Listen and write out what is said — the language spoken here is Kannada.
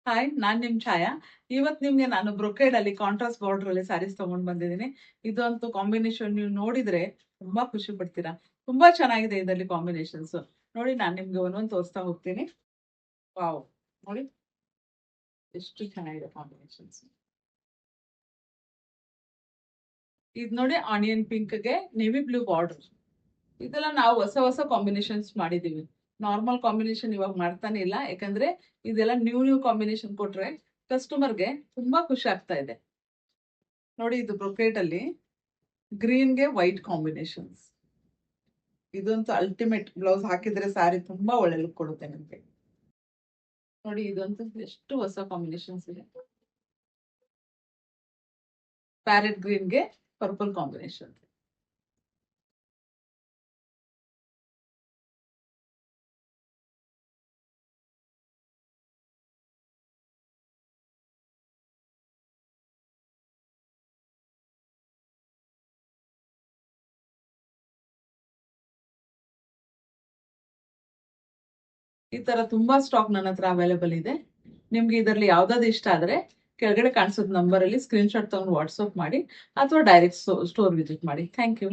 ಹಾಯ್, ನಾನ್ ನಿಮ್ ಛಾಯಾ. ಇವತ್ ನಿಮ್ಗೆ ನಾನು ಬ್ರೊಕೇಡ್ ಅಲ್ಲಿ ಕಾಂಟ್ರಾಸ್ಟ್ ಬಾರ್ಡರ್ ಅಲ್ಲಿ ಸ್ಯಾರೀಸ್ ತಗೊಂಡ್ ಬಂದಿದ್ದೀನಿ. ಇದಂತೂ ಕಾಂಬಿನೇಷನ್ ನೀವು ನೋಡಿದ್ರೆ ತುಂಬಾ ಖುಷಿ ಪಡ್ತೀರಾ. ತುಂಬಾ ಚೆನ್ನಾಗಿದೆ ಇದರಲ್ಲಿ ಕಾಂಬಿನೇಷನ್ಸ್. ನೋಡಿ, ನಾನ್ ನಿಮ್ಗೆ ಒಂದೊಂದು ತೋರಿಸ್ತಾ ಹೋಗ್ತೀನಿ. ವಾವ್, ನೋಡಿ ಎಷ್ಟು ಚೆನ್ನಾಗಿದೆ ಕಾಂಬಿನೇಷನ್ಸ್. ಇದ್ ನೋಡಿ, ಆನಿಯನ್ ಪಿಂಕ್ ಗೆ ನೇವಿ ಬ್ಲೂ ಬಾರ್ಡರ್. ಇದೆಲ್ಲ ನಾವು ಹೊಸ ಹೊಸ ಕಾಂಬಿನೇಷನ್ಸ್ ಮಾಡಿದೀವಿ. ನಾರ್ಮಲ್ ಕಾಂಬಿನೇಷನ್ ಇವಾಗ ಮಾಡ್ತಾನೆ ಇಲ್ಲ, ಯಾಕಂದ್ರೆ ಇದೆಲ್ಲ ನ್ಯೂ ನ್ಯೂ ಕಾಂಬಿನೇಷನ್ ಕೊಟ್ರೆ ಕಸ್ಟಮರ್ಗೆ ತುಂಬಾ ಖುಷಿ ಆಗ್ತಾ ಇದೆ. ನೋಡಿ, ಇದು ಬ್ರೊಕೇಟ್ ಅಲ್ಲಿ ಗ್ರೀನ್ ಗೆ ವೈಟ್ ಕಾಂಬಿನೇಷನ್ಸ್. ಇದಂತೂ ಅಲ್ಟಿಮೇಟ್. ಬ್ಲೌಸ್ ಹಾಕಿದ್ರೆ ಸ್ಯಾರಿ ತುಂಬಾ ಒಳ್ಳೆ ಲುಕ್ ಕೊಡುತ್ತೆ ನಿಮ್ಗೆ. ನೋಡಿ, ಇದಂತೂ ಎಷ್ಟು ಹೊಸ ಕಾಂಬಿನೇಷನ್ಸ್ ಇದೆ. ಪ್ಯಾರೆಟ್ ಗ್ರೀನ್ ಗೆ ಪರ್ಪಲ್ ಕಾಂಬಿನೇಷನ್. ಈ ತರ ತುಂಬಾ ಸ್ಟಾಕ್ ನನ್ನ ಹತ್ರ ಅವೈಲೇಬಲ್ ಇದೆ. ನಿಮ್ಗೆ ಇದರಲ್ಲಿ ಯಾವ್ದಾದ್ರು ಇಷ್ಟ ಆದ್ರೆ ಕೆಳಗಡೆ ಕಾಣಿಸೋದ್ ನಂಬರ್ ಅಲ್ಲಿ ಸ್ಕ್ರೀನ್ ಶಾಟ್ ತಗೊಂಡು ವಾಟ್ಸ್ಆಪ್ ಮಾಡಿ ಅಥವಾ ಡೈರೆಕ್ಟ್ ಸ್ಟೋರ್ ವಿಸಿಟ್ ಮಾಡಿ. Thank you.